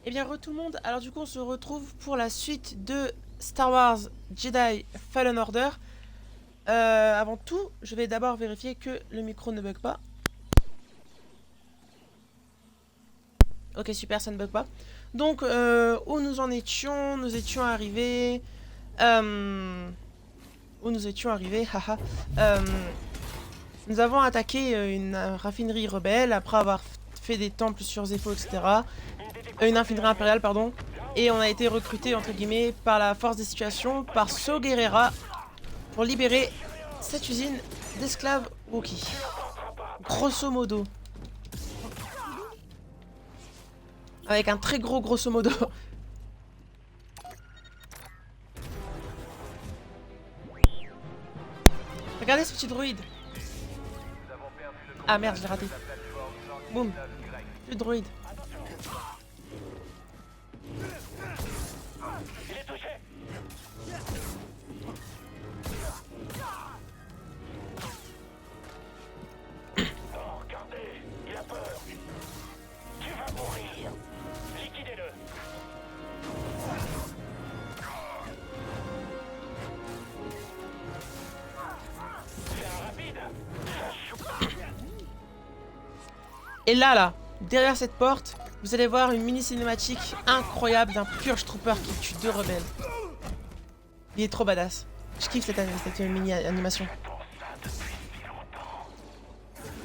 Eh bien, tout le monde, alors du coup, on se retrouve pour la suite de Star Wars Jedi Fallen Order. Avant tout, je vais d'abord vérifier que le micro ne bug pas. Ok, super, ça ne bug pas. Donc, où nous en étions? Nous étions arrivés... où nous étions arrivés, haha. Nous avons attaqué une raffinerie rebelle après avoir fait des temples sur Zepho, etc. Une raffinerie impériale, pardon. Et on a été recruté, entre guillemets, par la force des situations, par Saw Gerrera, pour libérer cette usine d'esclaves Wookiee. Grosso modo. Avec un très gros grosso modo. Regardez ce petit droïde. Ah merde, je l'ai raté. Boum. Plus de droïde. Et là, derrière cette porte, vous allez voir une mini cinématique incroyable d'un Purge Trooper qui tue 2 rebelles. Il est trop badass. Je kiffe cette mini animation.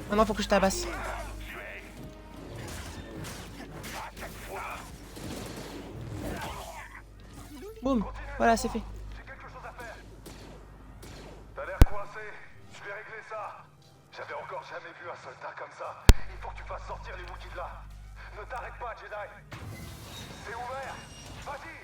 Maintenant, faut que je tabasse. Boum, voilà, c'est fait. J'ai quelque chose à faire. T'as l'air coincé. Je vais régler ça. J'avais encore jamais vu un soldat comme ça. Il faut que tu fasses sortir les Wookiees de là. Ne t'arrête pas, Jedi. C'est ouvert. Vas-y.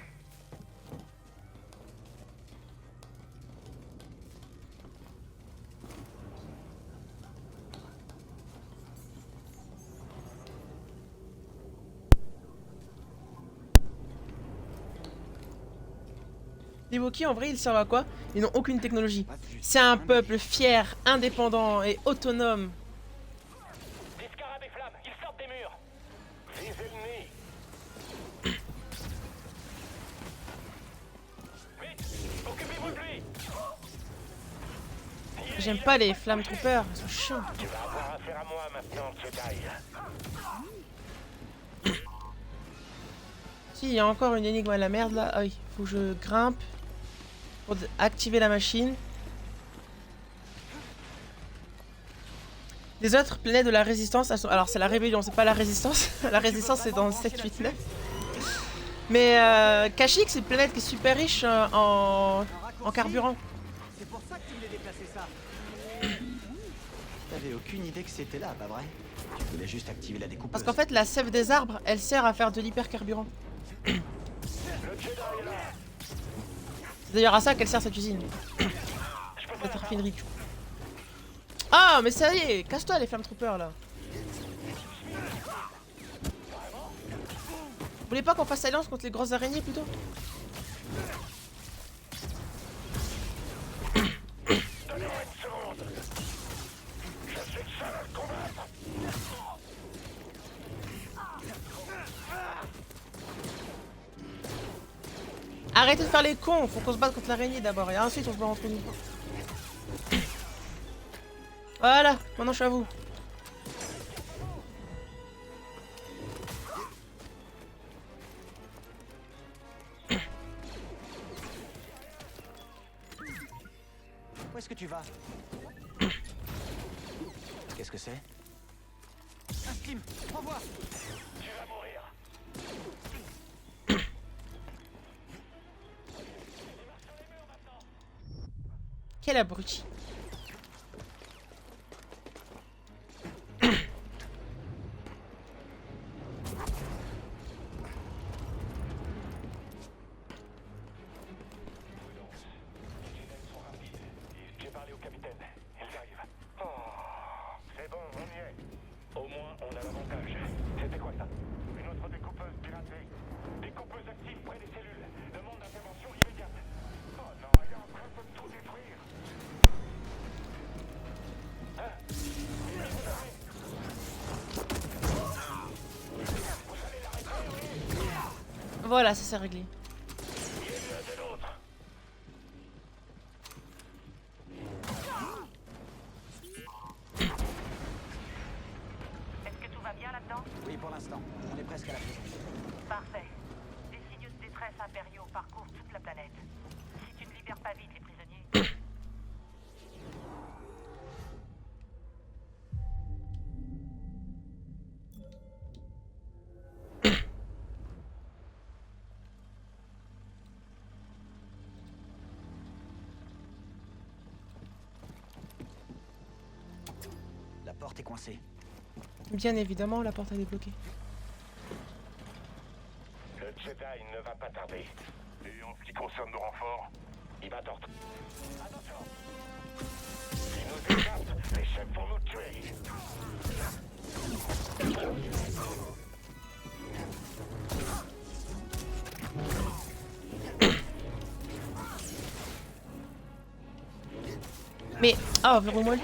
Les Wookiees, en vrai, ils servent à quoi? Ils n'ont aucune technologie. C'est un peuple fier, indépendant et autonome. Des scarabées flammes, ils sortent des murs. Visez le nez. Vite, occupez-vous de lui. J'aime pas les Flame Troopers, ils sont chiants. Tu vas avoir affaire à moi maintenant, Jedi. Si, il y a encore une énigme à la merde là. Ah oui, faut que je grimpe pour activer la machine. Les autres planètes de la résistance, elles sont... alors c'est la rébellion, c'est pas la résistance. La résistance c'est dans le 7, 8, 9. Mais Kashyyyk c'est une planète qui est super riche en carburant. C'est pour ça que tu voulais déplacer ça. T'avais aucune idée que c'était là, pas vrai? Tu voulais juste activer la découpeuse. Parce qu'en fait la sève des arbres, elle sert à faire de l'hypercarburant. C'est d'ailleurs à ça qu'elle sert cette usine. Cette raffinerie du coup. Ah mais ça y est, casse-toi les Flame Troopers là. Vous voulez pas qu'on fasse alliance contre les grosses araignées plutôt? Arrêtez de faire les cons, faut qu'on se batte contre l'araignée d'abord et ensuite on se bat entre nous. Voilà, maintenant je suis à vous. Où est-ce que tu vas? Qu'est-ce que c'est? Un slim, renvoie. Tu vas mourir. Quel abruti. J'ai parlé au capitaine. Ils arrivent. Oh, c'est bon, on y est. Au moins, on a l'avantage. C'était quoi ça? Une autre découpeuse piratée. Découpeuse active près des cellules. Demande d'intervention immédiate. Oh non, elle est en train de tout détruire. Voilà, ça c'est réglé. Il est l'un de l'autre. Est-ce que tout va bien là-dedans? Oui, pour l'instant. On est presque à la prison. Parfait. Des signaux de détresse impériaux parcourent toute la planète. Si tu ne libères pas vite les prisonniers... La porte est coincée. Bien évidemment, la porte est débloquée. Le Jedi ne va pas tarder. Et en ce qui concerne nos renforts, Il va t'en... Attention. S'il nous échappe, les chefs vont nous tuer. Mais, ah, verrouille-moi lui.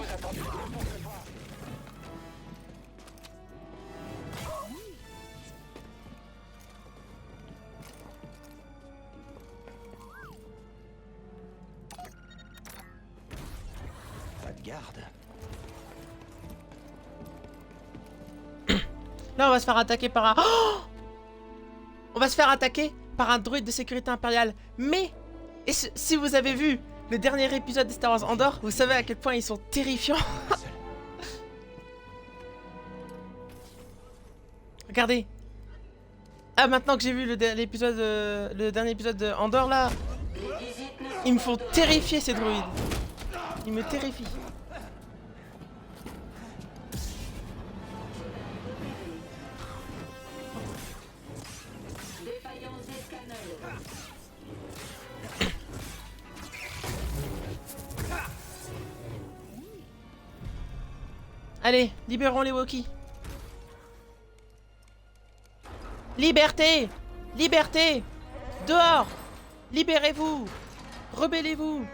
Pas de garde. Là, on va se faire attaquer par un... Oh, on va se faire attaquer par un droïde de sécurité impériale. Mais, et si vous avez vu le dernier épisode de Star Wars Andor, vous savez à quel point ils sont terrifiants. Regardez. Ah, maintenant que j'ai vu le dernier épisode de Andor, là, ils me font terrifier ces droïdes. Ils me terrifient. Allez, libérons les Wookiees. Liberté! Liberté! Dehors! Libérez-vous! Rebellez-vous!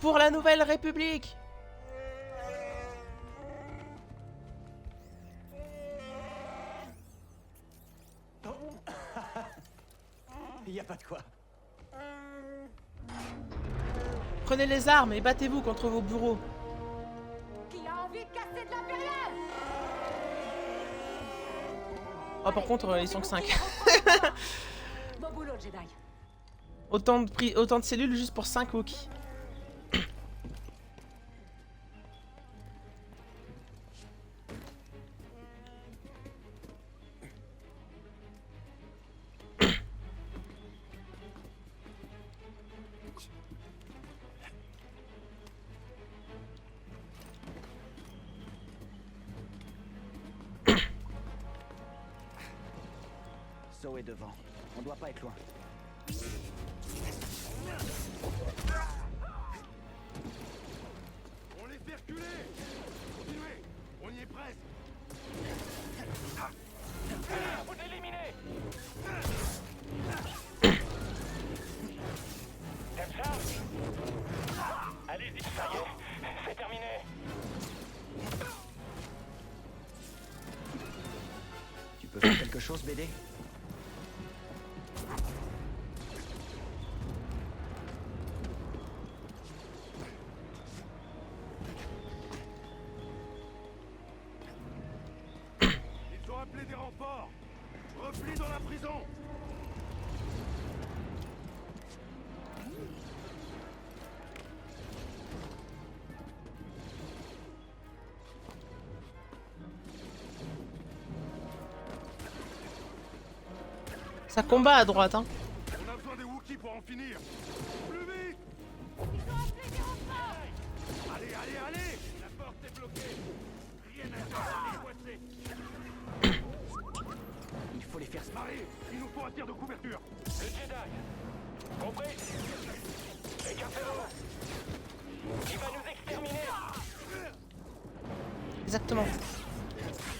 Pour la Nouvelle République! Il y a pas de quoi. Prenez les armes et battez-vous contre vos bourreaux. Qui a envie de casser de l'impérial? Oh, par contre, ils sont que 5. Bon boulot, Jedi. autant de cellules juste pour 5 Wookiees. Zoé devant. On doit pas être loin. on les fait reculer. Continuez, on y est presque. Vous l'éliminez. T'aimes ça? Allez-y, ça y est, c'est terminé. Tu peux faire quelque chose, BD? Ils ont appelé des renforts. Repli dans la prison. Ça combat à droite, hein. On a besoin des Wookiees pour en finir. Plus vite. Allez, allez, allez. La porte est bloquée. Rien à faire, les boîtiers. Il faut les faire se Marie, il nous faut un tir de couverture. Le Jedi. Compris? Écartez-le. Il va nous exterminer. Exactement.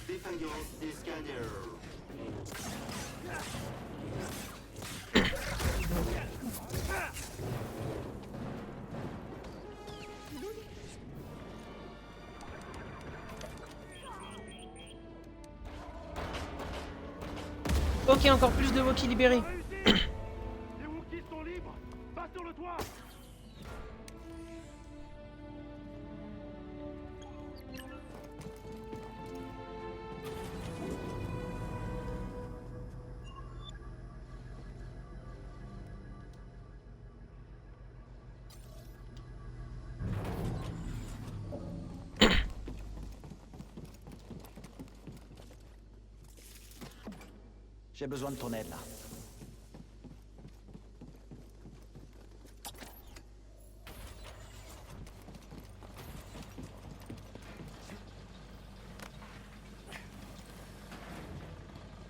Défaillance des scanners. Ok, encore plus de Wookiees libérés. Les Wookiees sont libres. Pas sur le toit. J'ai besoin de ton aide, là.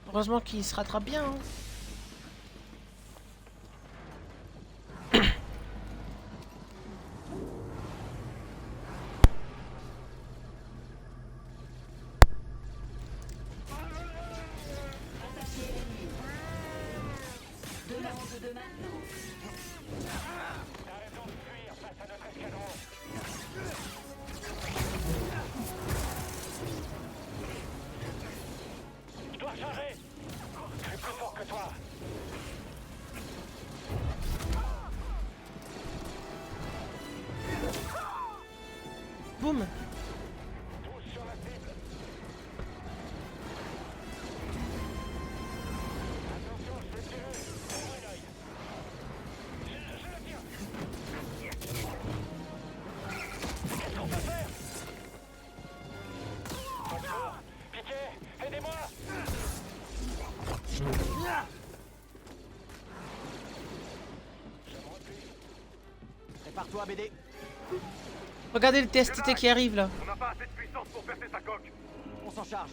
Heureusement qu'il se rattrape bien. Hein. Je dois charger. Je suis plus fort que toi. Boum. Tous sur la cible. Attention, je vais tirer. Ouvrez l'œil. Je le tire. Qu'est-ce qu'on peut faire? Bonjour. Pitié, aidez-moi. Prépare-toi, BD. Regardez le TSTT qui arrive là. On n'a pas assez de puissance pour percer sa coque. On s'en charge.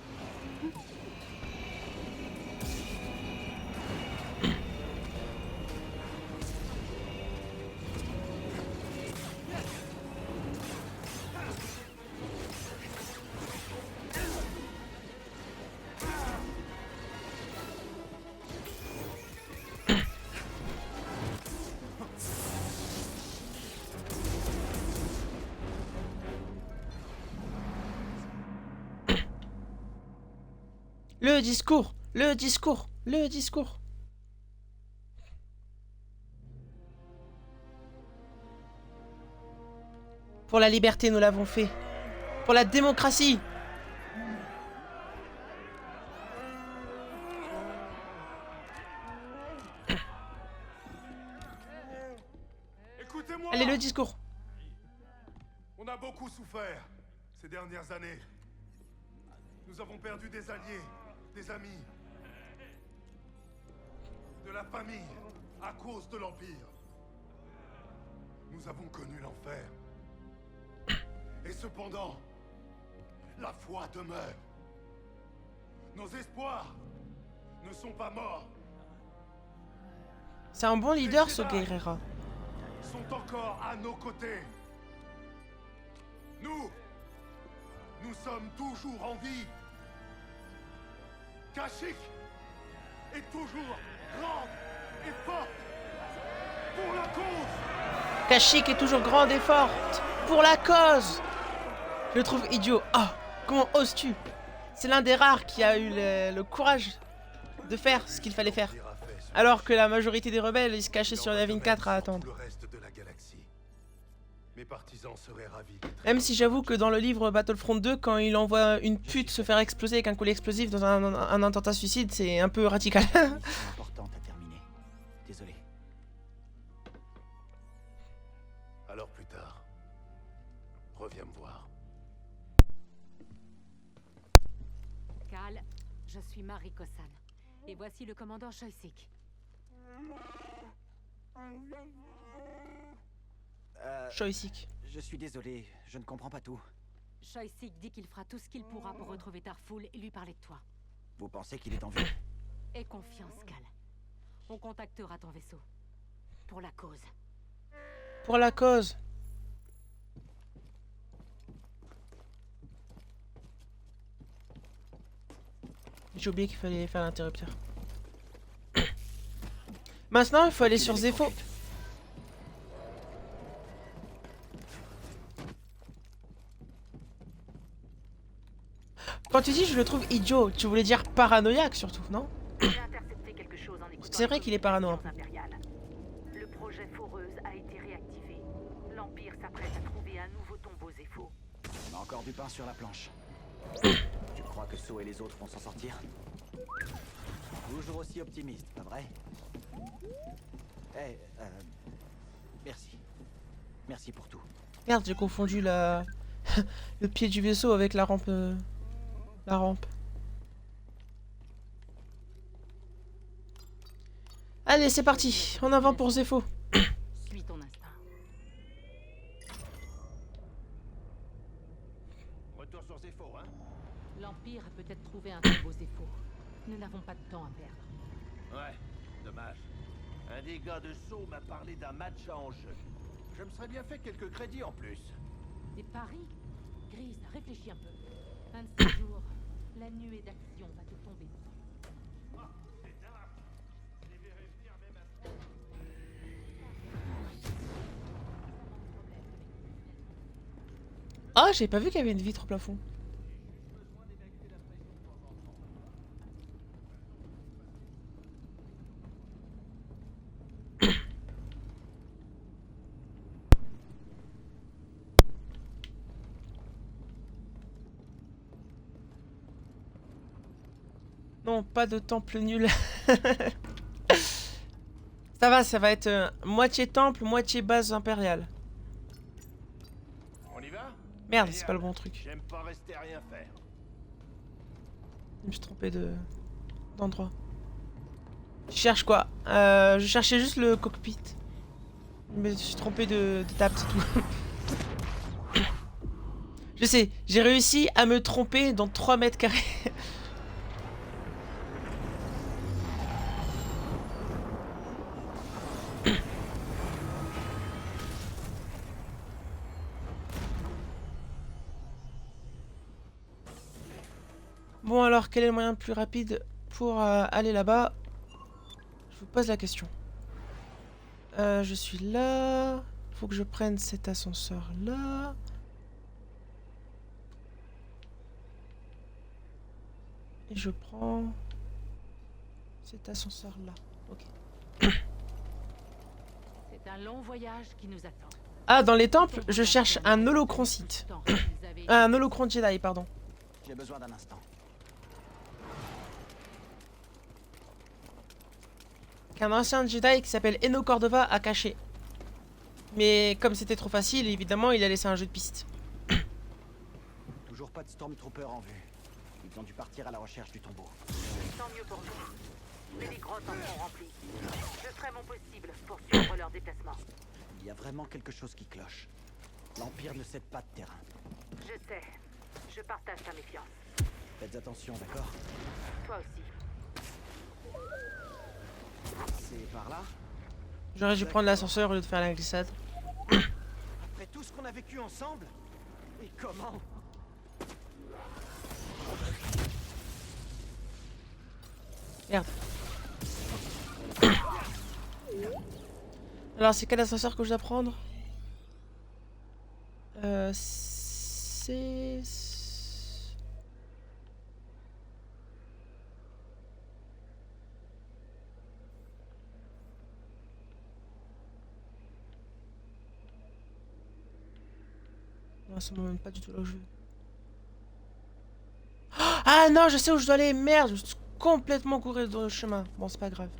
Le discours, le discours, le discours. Pour la liberté, nous l'avons fait. Pour la démocratie. Écoutez-moi. Allez, le discours. On a beaucoup souffert ces dernières années. Nous avons perdu des alliés, des amis, de la famille à cause de l'Empire. Nous avons connu l'enfer. Et cependant, la foi demeure. Nos espoirs ne sont pas morts. C'est un bon leader, ce Guerrera. Sont encore à nos côtés. Nous sommes toujours en vie. Kashyyyk est toujours grande et forte pour la cause. Kashyyyk est toujours grande et forte. Pour la cause. Je le trouve idiot. Ah, comment oses-tu? C'est l'un des rares qui a eu le courage de faire ce qu'il fallait faire. Alors que la majorité des rebelles, ils se cachaient sur Yavin 4 à attendre. Le reste de la galaxie. Mes partisans seraient ravis d'être Même si j'avoue que dans le livre Battlefront 2, quand il envoie une pute se faire exploser avec un collier explosif dans un attentat suicide, c'est un peu radical. Mission importante à terminer. Désolé. Alors plus tard, reviens me voir. Cal, je suis Marie Kossan. Et voici le commandant Choysyk. Choysyk. Je suis désolé, je ne comprends pas tout. Choysyk dit qu'il fera tout ce qu'il pourra pour retrouver Tarful et lui parler de toi. Vous pensez qu'il est en vue? Aie confiance, Cal. On contactera ton vaisseau. Pour la cause. Pour la cause. J'ai oublié qu'il fallait faire l'interrupteur. Maintenant, il faut aller sur Zepho. Quand tu dis je le trouve idiot, tu voulais dire paranoïaque surtout, non? J'ai intercepté C'est vrai qu'il est parano un peu. impériale. Le projet Foreuse a été réactivé. L'Empire s'apprête à trouver un nouveau tombeau Zepho. On a encore du pain sur la planche. Tu crois que So et les autres vont s'en sortir? Toujours aussi optimiste, pas vrai? Eh, merci. Merci pour tout. Merde, j'ai confondu la... le pied du vaisseau avec la rampe. La rampe. Allez, c'est parti. En avant pour Zepho. Suis ton instinct. Retour sur Zepho, hein? L'Empire a peut-être trouvé un tombeau Zepho. Nous n'avons pas de temps à perdre. Ouais, dommage. Un des gars de Sceaux m'a parlé d'un match à enjeu. Je me serais bien fait quelques crédits en plus. Des paris? Grise, réfléchis un peu. 26 jours, la nuée d'action va te tomber dessus. Ah, j'ai pas vu qu'il y avait une vitre au plafond. Non, pas de temple nul. Ça va être moitié temple, moitié base impériale. On y va? Merde, c'est pas le bon truc. J'aime pas rester à rien faire. Je me suis trompé d'endroit. Je cherche quoi? Je cherchais juste le cockpit. Mais je suis trompé de table, c'est tout. Je sais, j'ai réussi à me tromper dans 3 mètres carrés. Bon alors, quel est le moyen le plus rapide pour aller là-bas? Je vous pose la question. Je suis là. Faut que je prenne cet ascenseur là. Et je prends cet ascenseur là. Ok. C'est un long voyage qui nous attend. Ah, dans les temples, je cherche un holocron site. Un holocron Jedi, pardon. J'ai besoin d'un instant. Qu'un ancien Jedi qui s'appelle Eno Cordova a caché. Mais comme c'était trop facile, évidemment, il a laissé un jeu de piste. Toujours pas de Stormtrooper en vue. Ils ont dû partir à la recherche du tombeau. Tant mieux pour nous. Mais les grottes en sont remplies. Je ferai mon possible pour suivre leur déplacement. Il y a vraiment quelque chose qui cloche. L'Empire ne cède pas de terrain. Je sais. Je partage ta méfiance. Faites attention, d'accord? Toi aussi. C'est par là? J'aurais dû prendre l'ascenseur au lieu de faire la glissade. Après tout ce qu'on a vécu ensemble? Et comment? Merde. Alors, c'est quel ascenseur que je dois prendre? C'est... Non, ça m'emmène pas du tout là où je veux. Ah non, je sais où je dois aller. Merde, je suis complètement couru dans le chemin. Bon, c'est pas grave.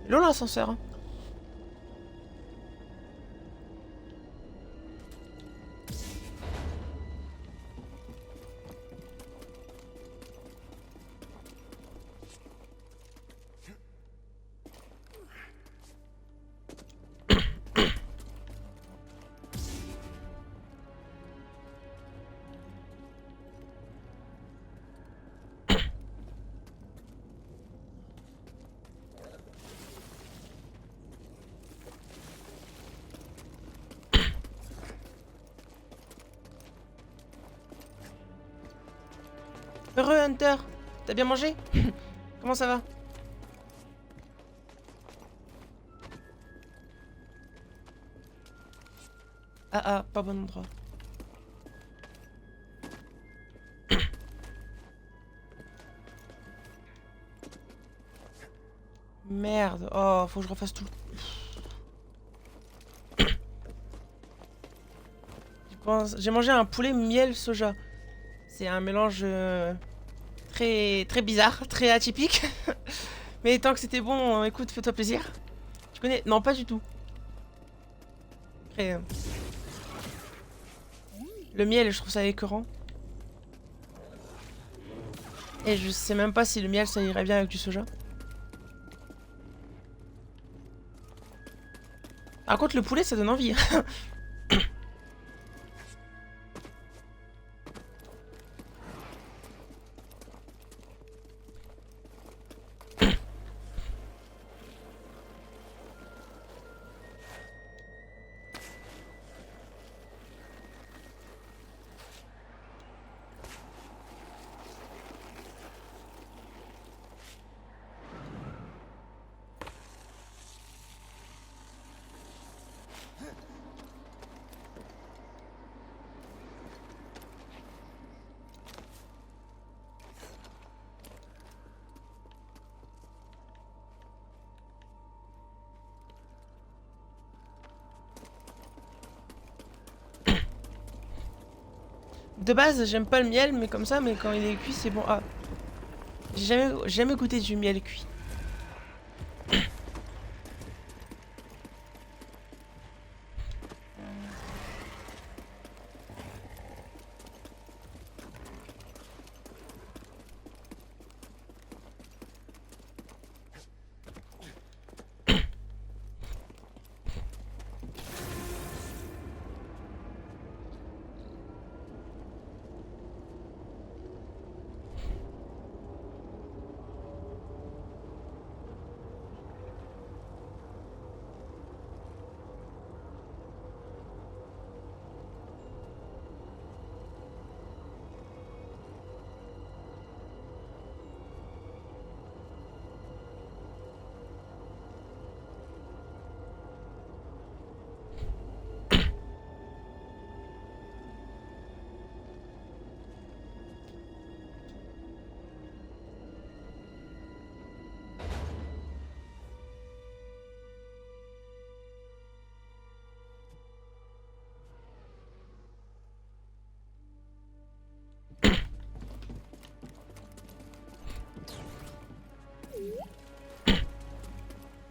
L'eau l'ascenseur. Hein. Heureux Hunter, t'as bien mangé? Comment ça va? Ah ah, pas bon endroit. Merde, oh, faut que je refasse tout. J'ai mangé un poulet miel soja. C'est un mélange très bizarre, très atypique. Mais tant que c'était bon, écoute, fais-toi plaisir. Tu connais? Non, pas du tout. Après, le miel, je trouve ça écœurant. Et je sais même pas si le miel ça irait bien avec du soja. Par contre, le poulet, ça donne envie. De base, j'aime pas le miel, mais comme ça, mais quand il est cuit, c'est bon. Ah, j'ai jamais goûté du miel cuit.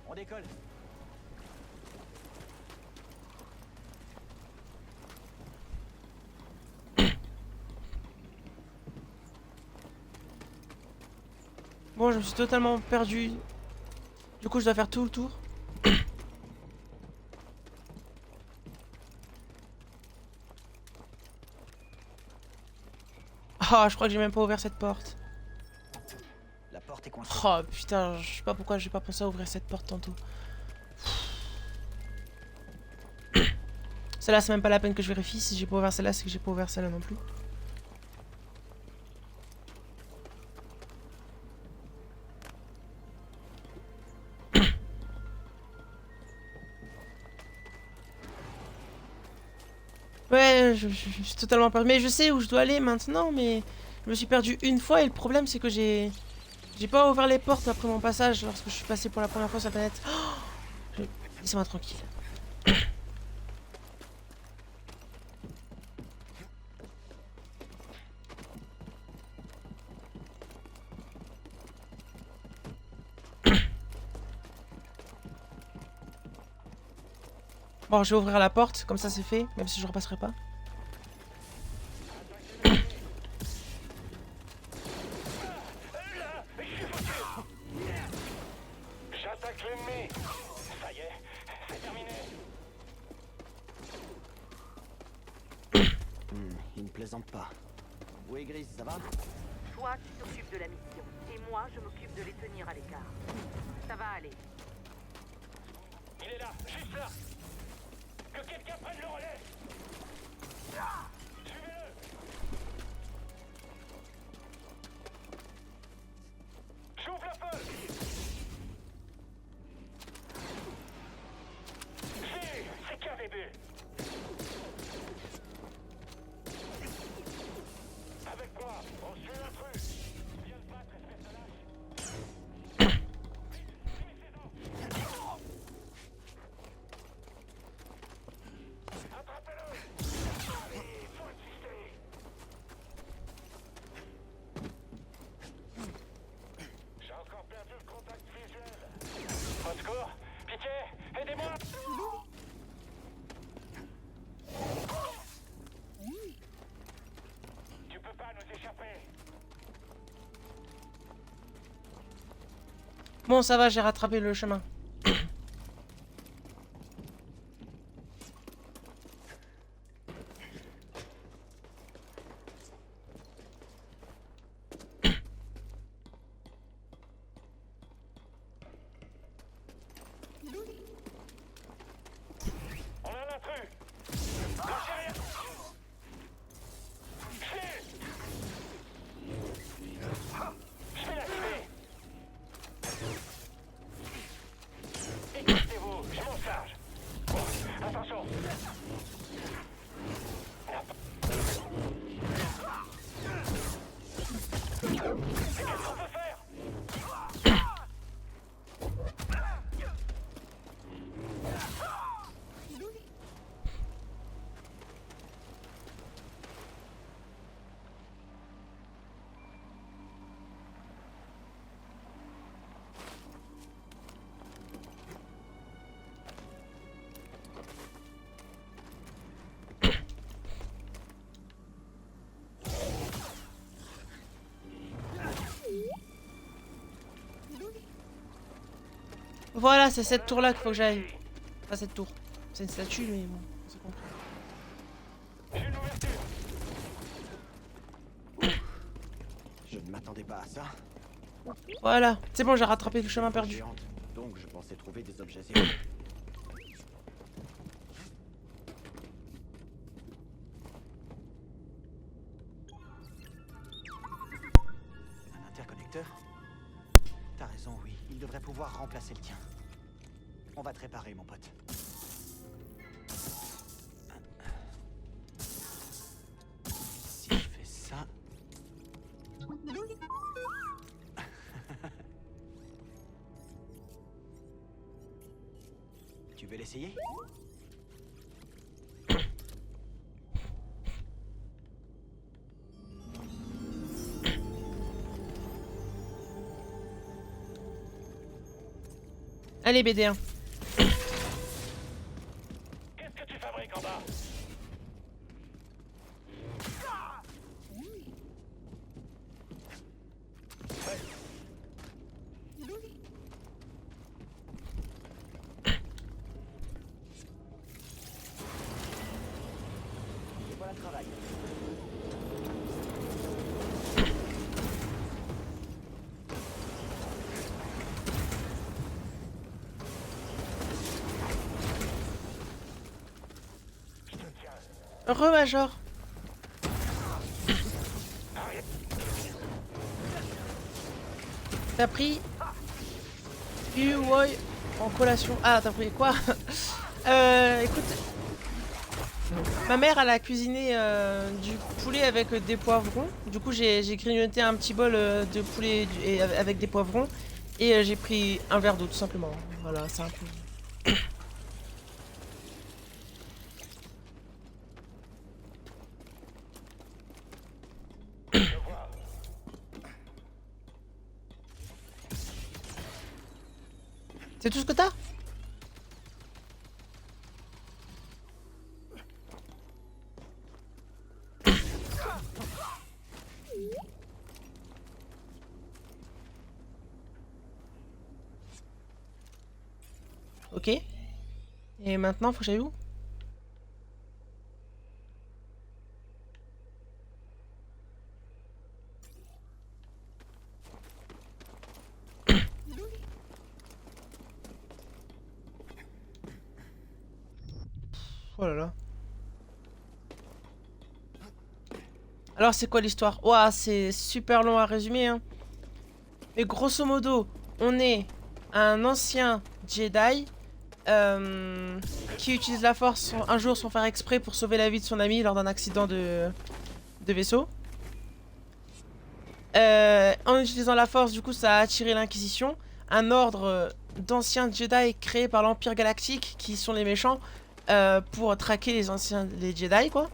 On décolle. Bon, je me suis totalement perdu. Du coup, je dois faire tout le tour. Ah, je crois que j'ai même pas ouvert cette porte. La porte est coincée. Oh putain, je sais pas pourquoi j'ai pas pensé à ouvrir cette porte tantôt. Celle-là, c'est même pas la peine que je vérifie. Si j'ai pas ouvert celle-là, c'est que j'ai pas ouvert celle-là non plus. Ouais, je suis totalement perdu. Mais je sais où je dois aller maintenant, mais je me suis perdu une fois et le problème c'est que j'ai pas ouvert les portes après mon passage lorsque je suis passé pour la première fois sur la planète. Oh, laissez-moi tranquille. Bon, je vais ouvrir la porte, comme ça c'est fait, même si je repasserai pas. J'attaque l'ennemi. Ça y est, c'est terminé. Il ne plaisante pas. Oui, Gris, ça va? Toi, tu t'occupes de la mission. Et moi, je m'occupe de les tenir à l'écart. Ça va aller. Il est là, juste là. Que quelqu'un prenne le relais. Suivez-le. J'ouvre le feu. C'est qu'un début. Avec moi, on suit l'intrus. Viens te battre, espèce de lâche. Attrapez-le. Il faut insister. J'ai encore perdu le contact visuel. Au secours. Pitié, aidez-moi. Tu peux pas nous échapper. Bon, ça va, j'ai rattrapé le chemin. On a un intrus. Lâchez rien. Je vais l'activer. Écartez-vous, je m'en charge. Attention. Qu'est-ce qu'on peut faire? Voilà, c'est cette tour-là qu'il faut que j'aille. Pas cette tour. C'est une statue, mais bon, c'est compris. J'ai une ouverture. Je ne m'attendais pas à ça. Voilà, c'est bon, j'ai rattrapé le chemin perdu. Géante. Donc je pensais trouver des objets zéro. Un interconnecteur? T'as raison, oui. Il devrait pouvoir remplacer le tien. On va te réparer, mon pote. Si je fais ça... Tu veux l'essayer? Allez, BD1. Qu'est-ce que tu fabriques en bas? Et voilà le travail. Heureux, Major. T'as pris Uwoy en collation. Ah, t'as pris quoi? Écoute, ma mère elle a cuisiné du poulet avec des poivrons. Du coup, j'ai grignoté un petit bol de poulet avec des poivrons et j'ai pris un verre d'eau tout simplement. Voilà, c'est un peu. C'est tout ce que t'as? Ok. Et maintenant, faut que j'aille où? Oh là là. Alors, c'est quoi l'histoire? Ouah, c'est super long à résumer, hein. Mais grosso modo, on est un ancien Jedi qui utilise la force un jour sans faire exprès pour sauver la vie de son ami lors d'un accident de vaisseau. En utilisant la force, du coup, ça a attiré l'Inquisition, un ordre d'anciens Jedi créé par l'Empire Galactique, qui sont les méchants, pour traquer les Jedi, quoi.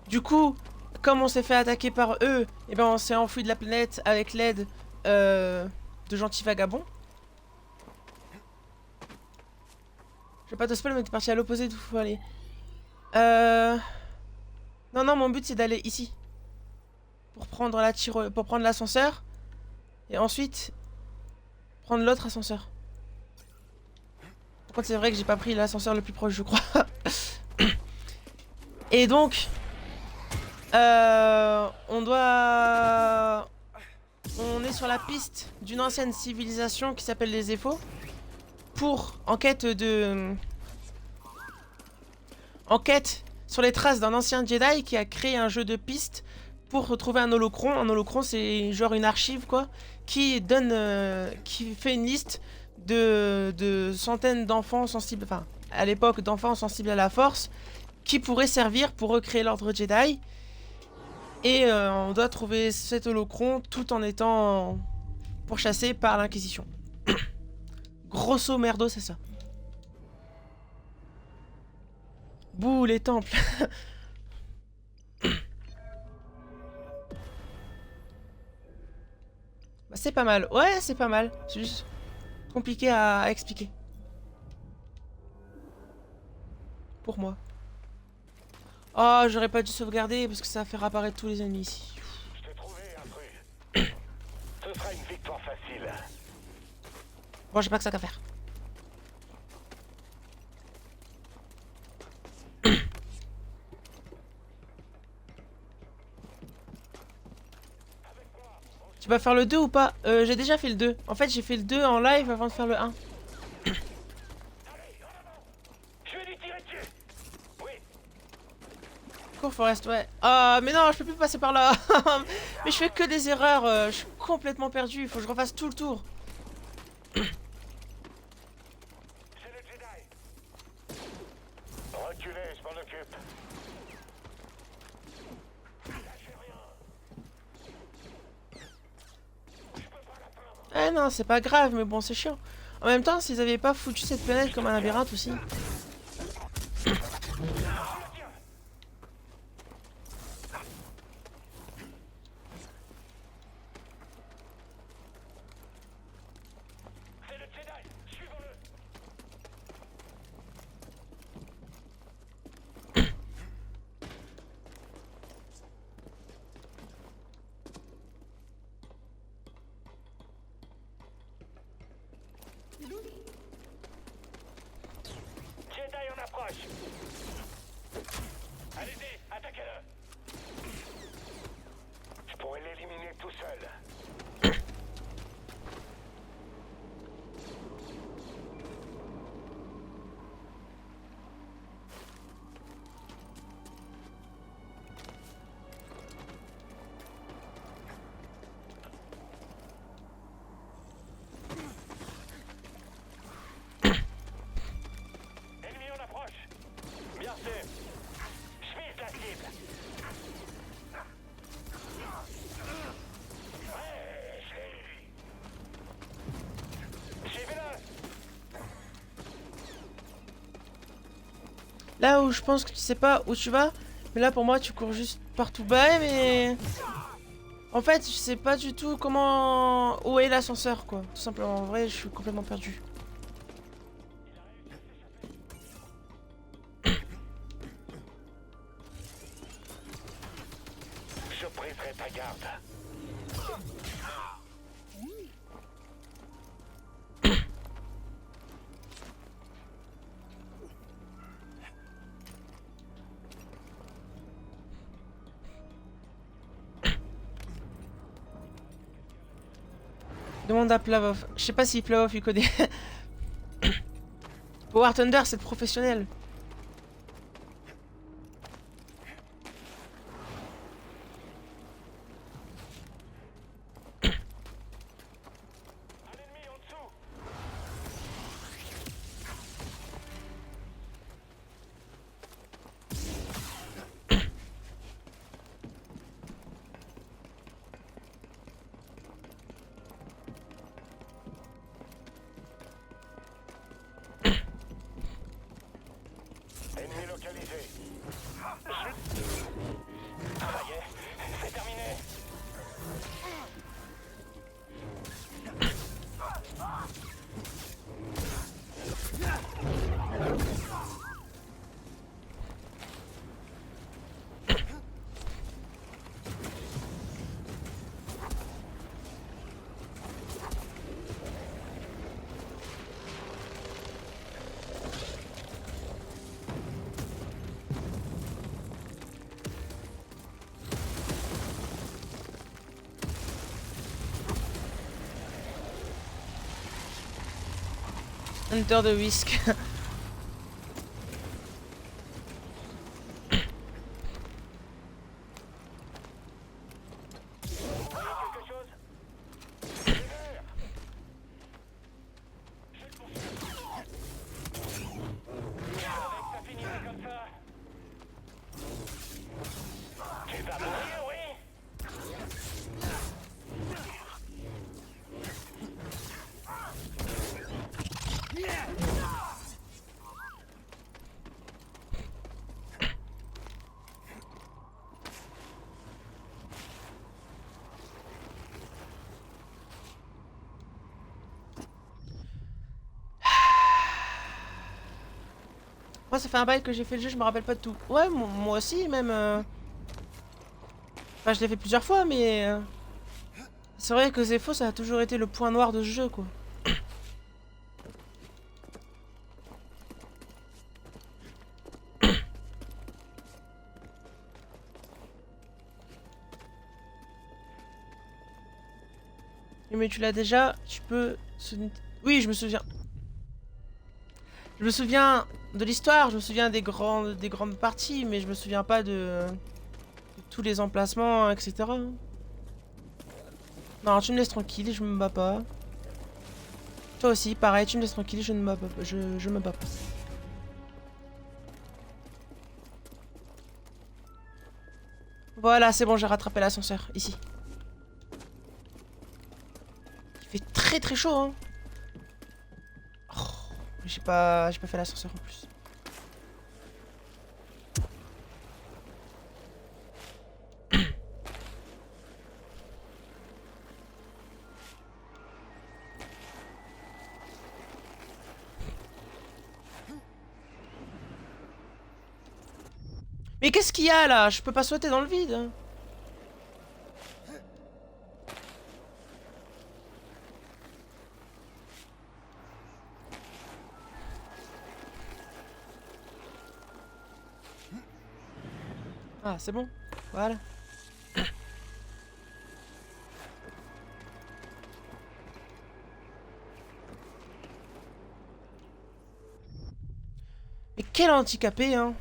Du coup, comme on s'est fait attaquer par eux, et ben on s'est enfui de la planète avec l'aide de gentils vagabonds. Je vais pas te spoil, mais t'es parti à l'opposé d'où faut aller. Non, non, mon but c'est d'aller ici. Pour prendre pour prendre l'ascenseur. Et ensuite, prendre l'autre ascenseur. Par contre, c'est vrai que j'ai pas pris l'ascenseur le plus proche, je crois. Et donc, on est sur la piste d'une ancienne civilisation qui s'appelle les Ephos. Enquête sur les traces d'un ancien Jedi qui a créé un jeu de piste pour retrouver un holocron. Un holocron, c'est genre une archive, quoi, qui fait une liste de centaines d'enfants sensibles, enfin, à l'époque, d'enfants sensibles à la force, qui pourraient servir pour recréer l'ordre Jedi. Et on doit trouver cet holocron tout en étant pourchassé par l'Inquisition. Grosso merdo, c'est ça. Bouh, les temples. Bah, c'est pas mal. Ouais, c'est pas mal. C'est juste compliqué à expliquer. Pour moi. Oh, j'aurais pas dû sauvegarder parce que ça va faire apparaître tous les ennemis ici. Je t'ai trouvé un truc. Ce sera une victoire facile. Bon, j'ai pas que ça qu'à faire. Tu vas faire le 2 ou pas? J'ai déjà fait le 2. En fait, j'ai fait le 2 en live avant de faire le 1. Je vais lui tirer dessus. Oui. Cours Forest, ouais. Ah, mais non, je peux plus passer par là. Mais je fais que des erreurs. Je suis complètement perdu. Il faut que je refasse tout le tour. C'est le Jedi. Reculez, je m'en occupe. Eh non, c'est pas grave, mais bon, c'est chiant. En même temps, s'ils avaient pas foutu cette planète comme un labyrinthe aussi. C'est le Jedi. Suivons-le. Jedi en approche. Allez-y, attaquez-le. Je pourrais l'éliminer tout seul. Ennemi en approche. Bien sûr. Je vise la cible. Ouais, je l'ai eu. Suivez-le. Là où je pense que tu sais pas où tu vas, mais là pour moi tu cours juste partout. Bah mais en fait je sais pas du tout où est l'ascenseur, quoi. Tout simplement, en vrai je suis complètement perdu. Je briserai ta garde. Demande à Plavov. Je sais pas si Plavov il connaît. War Thunder, c'est le professionnel. Un ennemi en dessous. Ennemi localisé. Ça y est, c'est terminé. Hunter de Whisk. Vous voyez quelque chose? C'est vert. Je savais que ça finirait comme ça. Tu vas mourir, oui? Moi, ça fait un bail que j'ai fait le jeu, je me rappelle pas de tout. Ouais, moi aussi, même. Enfin, je l'ai fait plusieurs fois, mais. C'est vrai que Zepho, ça a toujours été le point noir de ce jeu, quoi. Mais tu l'as déjà, tu peux... Oui, je me souviens. Je me souviens de l'histoire, je me souviens des grandes parties, mais je me souviens pas de tous les emplacements, etc. Non, tu me laisses tranquille, je me bats pas. Toi aussi, pareil, tu me laisses tranquille, je ne me bats pas. Je me bats pas. Voilà, c'est bon, j'ai rattrapé l'ascenseur, ici. Il fait très très chaud, hein. Oh, j'ai pas fait l'ascenseur en plus. Mais qu'est-ce qu'il y a là? Je peux pas sauter dans le vide, hein. Ah, c'est bon. Voilà. Mais quel handicapé, hein.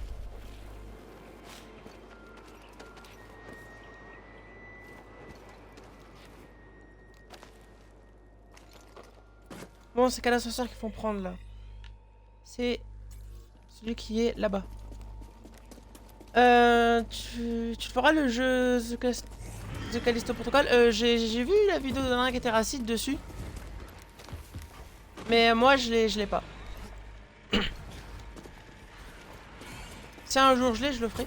Bon, c'est quel ascenseur qu'ils font prendre là? C'est celui qui est là-bas. Tu feras le jeu The Callisto Protocol. J'ai vu la vidéo d'un mec qui était raciste dessus. Mais moi, je l'ai pas. Si un jour je l'ai, je le ferai.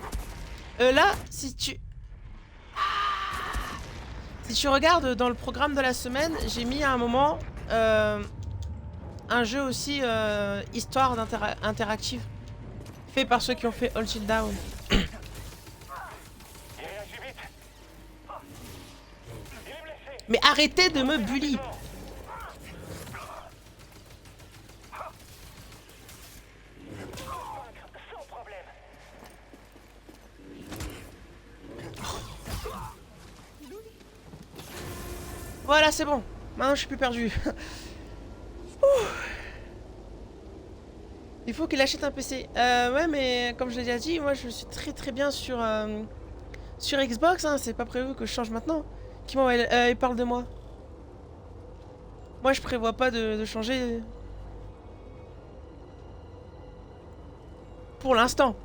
Là, si tu regardes dans le programme de la semaine, j'ai mis à un moment un jeu aussi histoire interactive fait par ceux qui ont fait All Chill Down. Il réagit vite. Il est blessé. Mais arrêtez de me bully. Sans problème. Voilà, c'est bon. Maintenant, je suis plus perdu. Ouh. Il faut qu'il achète un PC. Ouais, mais comme je l'ai déjà dit, moi, je suis très bien sur Xbox. Hein. C'est pas prévu que je change maintenant. Qui m'envoie il parle de moi. Moi, je prévois pas de changer. Pour l'instant.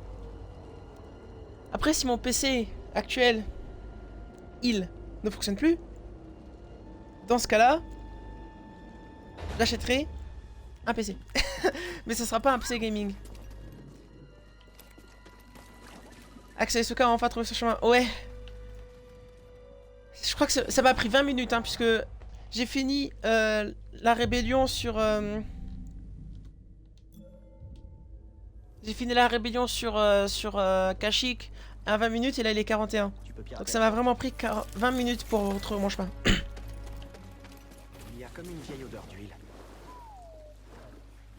Après, si mon PC actuel, il ne fonctionne plus, dans ce cas-là, j'achèterai un PC. Mais ce sera pas un PC gaming. Axel Soka a enfin trouvé son chemin. Ouais. Je crois que ça m'a pris 20 minutes, hein, puisque j'ai fini la rébellion sur... J'ai fini la rébellion sur Kashyyyk à 20 minutes et là il est 41. Donc ça m'a vraiment pris 20 minutes pour retrouver mon chemin. Il y a comme une vieille odeur d'huile.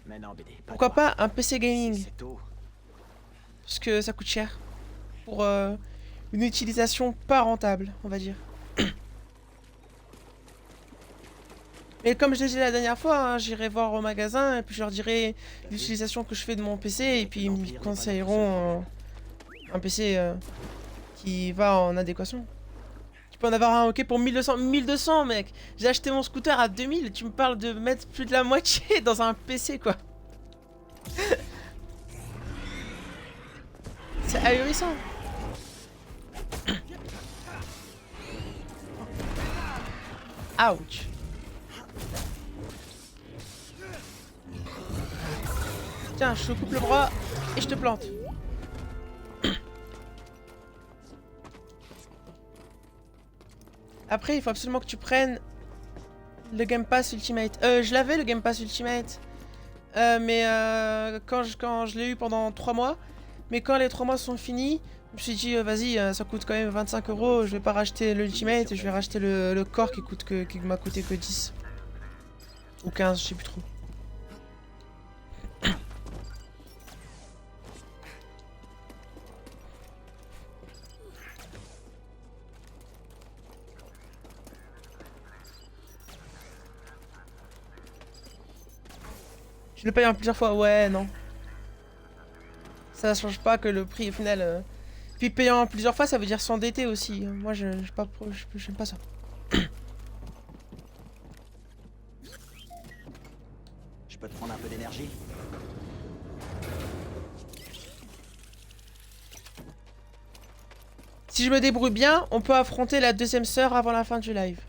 Mais non, BD. Pourquoi pas un PC gaming? C'est tôt. Parce que ça coûte cher. Pour une utilisation pas rentable, on va dire. Et comme je l'ai dit la dernière fois, hein, j'irai voir au magasin et puis je leur dirai l'utilisation que je fais de mon PC et puis ils me conseilleront un PC qui va en adéquation. Tu peux en avoir un ok pour 1200. 1200 mec. J'ai acheté mon scooter à 2000, tu me parles de mettre plus de la moitié dans un PC quoi. C'est ahurissant. Ouch. Tiens, je te coupe le bras et je te plante. Après, il faut absolument que tu prennes le Game Pass Ultimate. Je l'avais le Game Pass Ultimate. Mais quand je l'ai eu pendant 3 mois. Mais quand les 3 mois sont finis, je me suis dit, vas-y, ça coûte quand même 25 €. Je vais pas racheter l'Ultimate, je vais racheter le Core qui m'a coûté que 10. Ou 15, je sais plus trop. Je le paye en plusieurs fois, ouais, non. Ça change pas que le prix au final. Puis payant en plusieurs fois, ça veut dire s'endetter aussi. Moi, j'aime pas ça. Je peux te prendre un peu d'énergie? Si je me débrouille bien, on peut affronter la deuxième sœur avant la fin du live.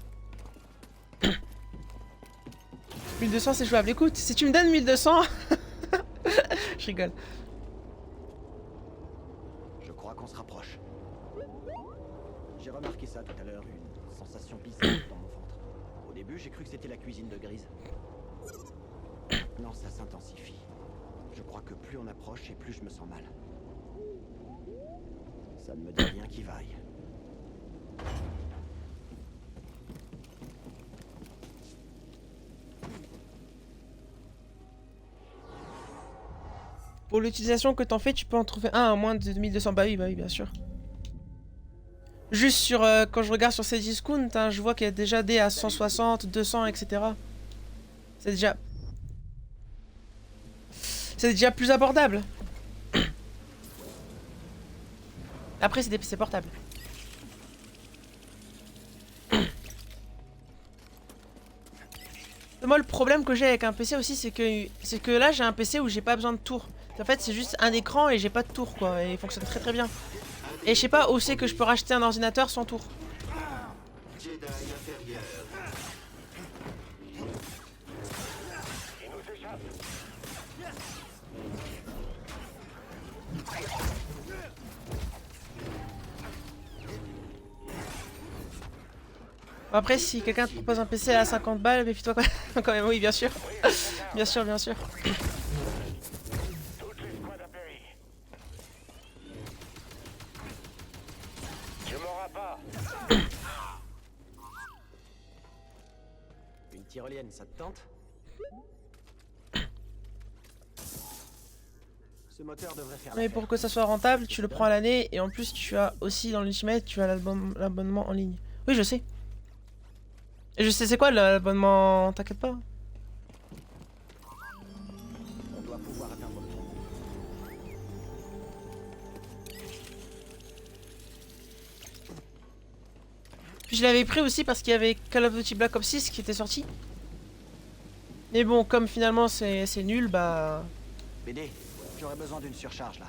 1200 c'est jouable. Écoute, si tu me donnes 1200... Je rigole. Je crois qu'on se rapproche. J'ai remarqué ça tout à l'heure, une sensation bizarre dans mon ventre. Au début, j'ai cru que c'était la cuisine de Grise. Non, ça s'intensifie. Je crois que plus on approche et plus je me sens mal. Ça ne me dit rien qui vaille. Pour l'utilisation que t'en fais, tu peux en trouver un à moins de 1200. Bah oui, bien sûr. Juste sur quand je regarde sur ces discounts, hein, je vois qu'il y a déjà des à 160, 200, etc. C'est déjà plus abordable. Après, c'est des PC portables. Moi, le problème que j'ai avec un PC aussi, c'est que là, j'ai un PC où j'ai pas besoin de tour. En fait, c'est juste un écran et j'ai pas de tour, quoi. Et il fonctionne très bien. Et je sais pas où c'est que je peux racheter un ordinateur sans tour. Jedi inférieur. Il nous échappe. Après, si quelqu'un te propose un PC à 50 balles, méfie-toi quand même. Oui, bien sûr. Bien sûr. Toutes les squads apéri. Tu m'auras pas. Une tyrolienne, ça te tente? Ce moteur devrait faire Mais pour que ça soit rentable, tu le prends à l'année. Et en plus, tu as aussi dans l'Ultimate, tu as l'abonnement en ligne. Oui, je sais. Et je sais c'est quoi l'abonnement, t'inquiète pas. On doit pouvoir atteindre le pont. Puis je l'avais pris aussi parce qu'il y avait Call of Duty Black Ops 6 qui était sorti. Mais bon, comme finalement c'est nul, bah... BD, j'aurais besoin d'une surcharge là.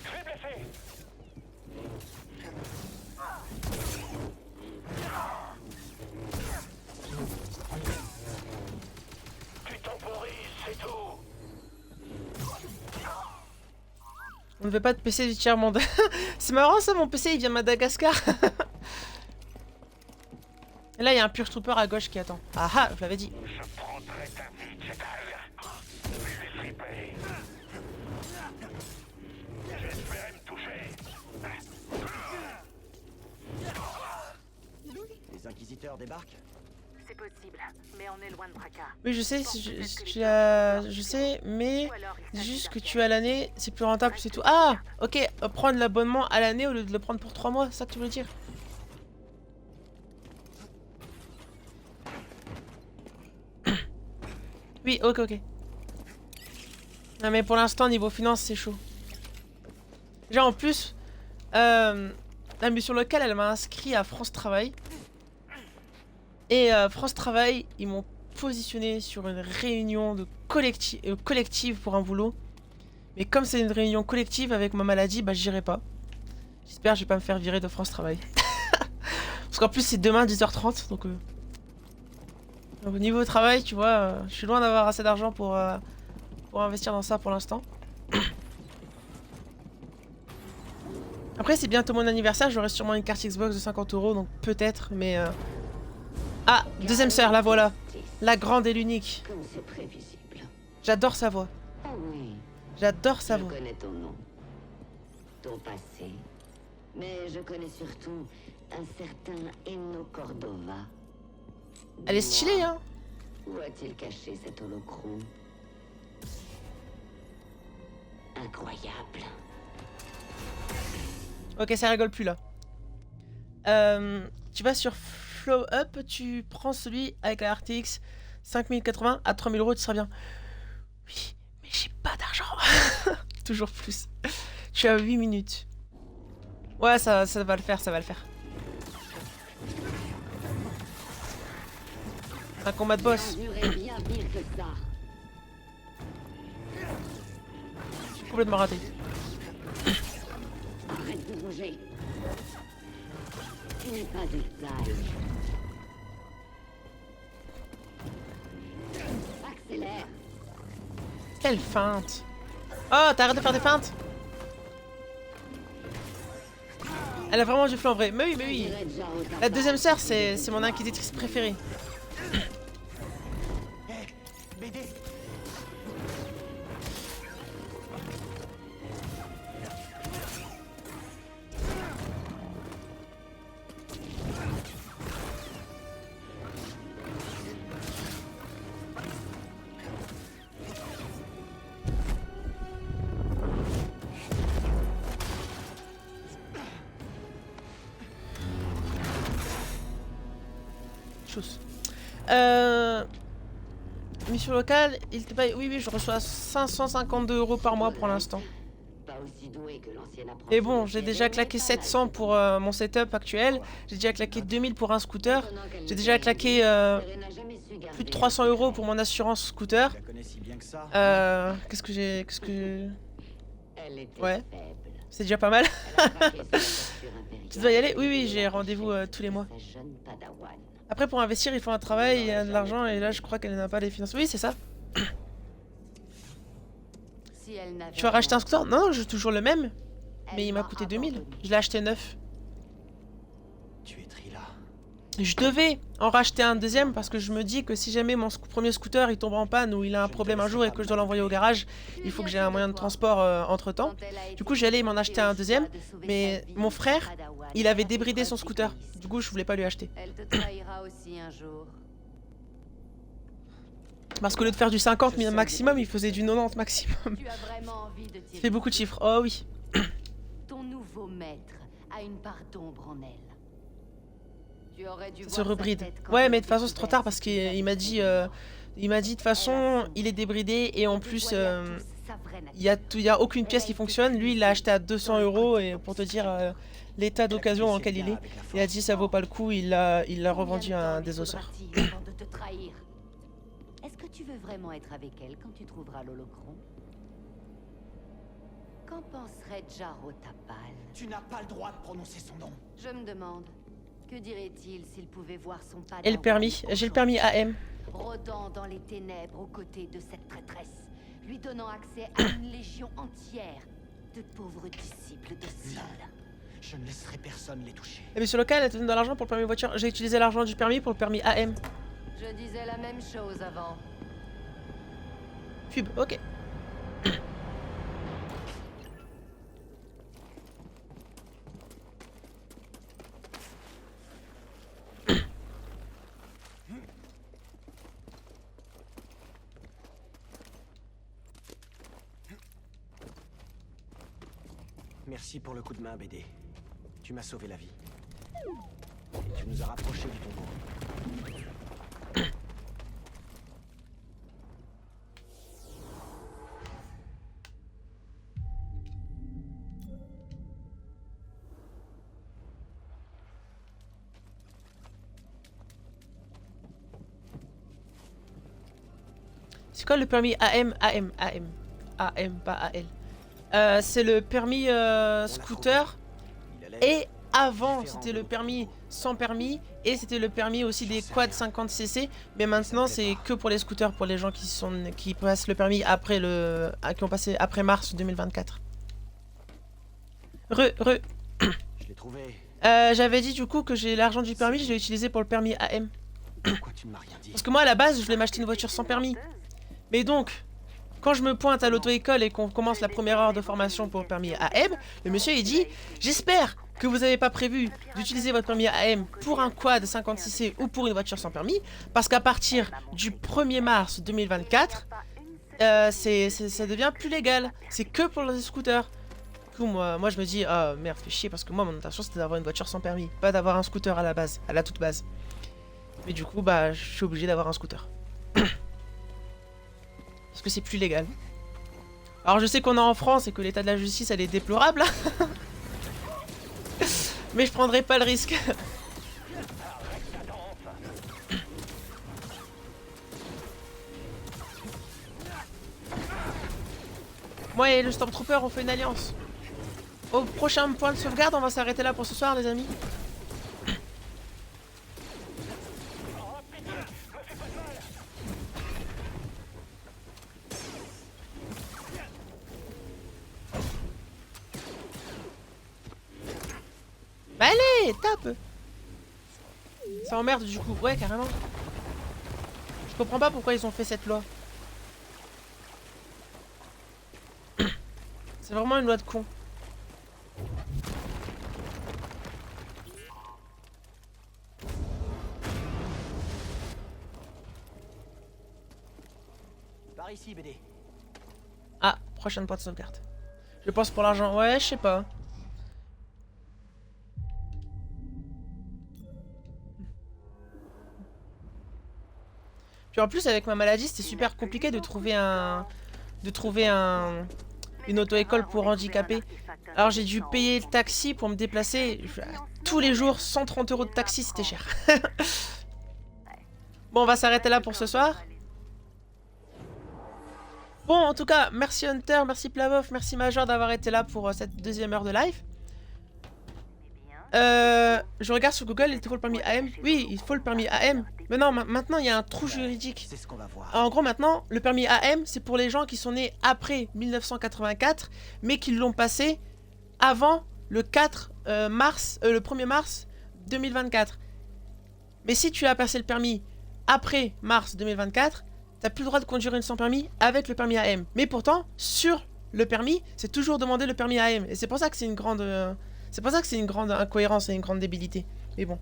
Je vais blesser. Tu temporises, c'est tout. On ne veut pas de PC du tiers-monde. C'est marrant ça, mon PC il vient de Madagascar. Et là il y a un Purge Trooper à gauche qui attend. Ah ah, je l'avais dit. Je prendrai ta vie, Jedi. Je vais flipper. J'espérais me toucher. Les inquisiteurs débarquent. C'est possible, mais on est loin de Braca. Oui je sais, je sais, mais Ou alors, il dis s'agit juste d'un que piège. tu as l'année, c'est plus rentable, c'est tout. Ah ok, prendre l'abonnement à l'année au lieu de le prendre pour 3 mois, c'est ça que tu veux dire? Oui, ok, ok. Non mais pour l'instant, niveau finance, c'est chaud. Déjà en plus, la mission locale, elle m'a inscrit à France Travail. Et France Travail, ils m'ont positionné sur une réunion de collective pour un boulot. Mais comme c'est une réunion collective avec ma maladie, bah j'irai pas. J'espère que je vais pas me faire virer de France Travail. Parce qu'en plus c'est demain 10h30, donc au niveau travail, tu vois, je suis loin d'avoir assez d'argent pour investir dans ça pour l'instant. Après c'est bientôt mon anniversaire, j'aurai sûrement une carte Xbox de 50 €, donc peut-être, mais... Ah, deuxième sœur, la voilà. La grande et l'unique. Comme c'est prévisible. J'adore sa voix. Ah oui, J'adore sa je voix. connais ton nom, ton passé, mais je connais surtout un certain Enno Cordova. Elle est stylée, hein. Où a-t-il caché cet holocron? Incroyable. Ok, ça rigole plus là. Tu vas sur Flow Up, tu prends celui avec la RTX 5080 à 3000 €, tu seras bien. Oui, mais j'ai pas d'argent. Toujours plus. Je suis à 8 minutes. Ouais, ça va le faire, ça va le faire. Un combat de boss. Jurez bien pire que ça. Complètement raté. Arrête de bouger. Tu n'es pas de taille. Accélère. Quelle feinte. Oh, t'arrêtes de faire des feintes. Elle a vraiment du flanc vrai. Mais oui, mais oui. J'irai déjà au La tabac. deuxième sœur, c'est mon inquisitrice préférée. BD. Chose. Mission locale, il te paye. Oui, oui, je reçois 552 € par mois pour l'instant. Pas aussi doué que l'ancienne apprenti. Et bon, j'ai déjà claqué 700 pour mon setup actuel. J'ai déjà claqué 2000 pour un scooter. J'ai déjà claqué plus de 300 € pour mon assurance scooter. Je la connais si bien que ça. Qu'est-ce que j'ai. Qu'est-ce que. Elle était Ouais. faible. C'est déjà pas mal. Elle a craqué sur la posture impériale. Tu dois y aller? Oui, oui, j'ai rendez-vous tous les mois. Sa jeune padawan. Après, pour investir, il faut un travail, il y a de l'argent, et là, je crois qu'elle n'a pas les finances. Oui, c'est ça. Si elle n'avait Tu vas racheter un rien, scooter? Non, non, j'ai toujours le même. Mais elle il m'a m'a coûté 2000. abandonnée. Je l'ai acheté neuf. Tu es Trilla. Je devais en racheter un deuxième parce que je me dis que si jamais mon premier scooter il tombe en panne ou il a un problème un jour et que je dois l'envoyer au garage, il faut que j'ai un moyen de transport entre temps. Du coup j'allais m'en acheter un deuxième, mais mon frère il avait débridé son scooter. Du coup je voulais pas lui acheter. Elle te trahira aussi un jour. Parce qu'au lieu de faire du 50 maximum, il faisait du 90 maximum. Tu as vraiment envie de Ça fait beaucoup de chiffres. Oh oui. Ton nouveau maître a une part d'ombre en elle. Tu aurais dû Ça se voir sa rebride. tête quand Ouais, elle mais de toute façon était c'est trop tard ouverte. parce qu'il m'a dit... il m'a dit de toute façon il est débridé et en plus il y a aucune pièce qui fonctionne. Lui il l'a acheté à 200 € et pour te dire l'état d'occasion dans lequel il est, il a dit ça vaut pas le coup, il l'a revendu à un désosseur. Est-ce que tu veux vraiment être avec elle quand tu trouveras l'holocron? Qu'en penserait Jaro Tapal? Tu n'as pas le droit de prononcer son nom. Je me demande, que dirait-il s'il pouvait voir son padawan Et le permis, j'ai le permis AM. rôdant dans les ténèbres aux côtés de cette traîtresse, lui donnant accès à une légion entière de pauvres disciples de Sol. Je ne laisserai personne les toucher. Et monsieur local, elle te donne de l'argent pour le permis voiture. J'ai utilisé l'argent du permis pour le permis AM. Je disais la même chose avant. Pub, ok. Merci pour le coup de main, BD. Tu m'as sauvé la vie. Et tu nous as rapprochés du tombeau. C'est quoi le permis AM? AM, AM. AM, pas AL. C'est le permis scooter. Et avant, c'était le permis sans permis. Et c'était le permis aussi des quads 50cc. Mais maintenant, c'est que pour les scooters, pour les gens qui passent le permis après qui ont passé après mars 2024. Je l'ai trouvé. J'avais dit du coup que j'ai l'argent du permis, je l'ai utilisé pour le permis AM. Pourquoi tu ne m'as rien dit? Parce que moi, à la base, je voulais m'acheter une voiture sans permis. Mais donc, quand je me pointe à l'auto-école et qu'on commence la première heure de formation pour le permis AM, le monsieur il dit « J'espère que vous n'avez pas prévu d'utiliser votre permis AM pour un quad 56C ou pour une voiture sans permis, parce qu'à partir du 1er mars 2024, ça devient plus légal. C'est que pour les scooters. » Du coup, moi je me dis « Ah merde, fais chier, parce que moi mon intention c'était d'avoir une voiture sans permis, pas d'avoir un scooter à la base, à la toute base. » Mais du coup, bah, je suis obligé d'avoir un scooter. Parce que c'est plus légal. Alors je sais qu'on est en France et que l'état de la justice elle est déplorable. Mais je prendrai pas le risque. Moi et le Stormtrooper on fait une alliance. Au prochain point de sauvegarde, on va s'arrêter là pour ce soir les amis. Bah allez, tape. Ça emmerde du coup, ouais carrément. Je comprends pas pourquoi ils ont fait cette loi. C'est vraiment une loi de con. Par ici, BD. Ah, prochaine point de sauvegarde. Je pense pour l'argent, ouais, je sais pas. Puis en plus avec ma maladie c'était super compliqué de trouver une auto-école pour handicapés. Alors j'ai dû payer le taxi pour me déplacer tous les jours, 130 € de taxi, c'était cher. Bon, on va s'arrêter là pour ce soir. Bon, en tout cas, merci Hunter, merci Plavov, merci Major d'avoir été là pour cette deuxième heure de live. Je regarde sur Google, il te faut le permis AM. Oui, il faut le permis AM. Mais non, maintenant il y a un trou juridique. C'est ce qu'on va voir. En gros, maintenant, le permis AM, c'est pour les gens qui sont nés après 1984, mais qui l'ont passé avant le 1er mars 2024. Mais si tu as passé le permis après mars 2024, t'as plus le droit de conduire une sans permis avec le permis AM. Mais pourtant, sur le permis, c'est toujours demandé le permis AM. Et c'est pour ça que c'est une grande... c'est pour ça que c'est une grande incohérence et une grande débilité. Mais bon.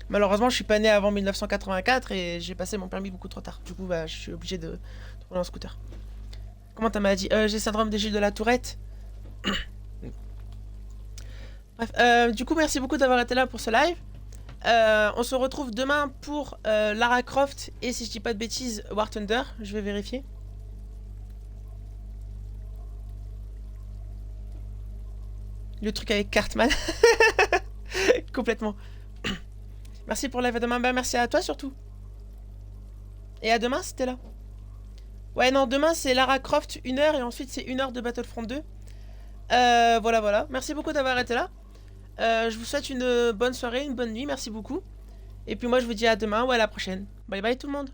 Malheureusement, je suis pas né avant 1984 et j'ai passé mon permis beaucoup trop tard. Du coup, bah, je suis obligé de rouler en scooter. Comment ta maladie? J'ai le syndrome des Gilles de la Tourette. Bref, du coup, merci beaucoup d'avoir été là pour ce live. On se retrouve demain pour Lara Croft et, si je dis pas de bêtises, War Thunder. Je vais vérifier. Le truc avec Cartman. Complètement. Merci pour live à demain. Bah, merci à toi surtout. Et à demain, c'était là. Ouais, non, demain c'est Lara Croft 1 heure et ensuite c'est 1 heure de Battlefront 2. Voilà. Merci beaucoup d'avoir été là. Je vous souhaite une bonne soirée, une bonne nuit. Merci beaucoup. Et puis moi, je vous dis à demain ou à la prochaine. Bye bye tout le monde.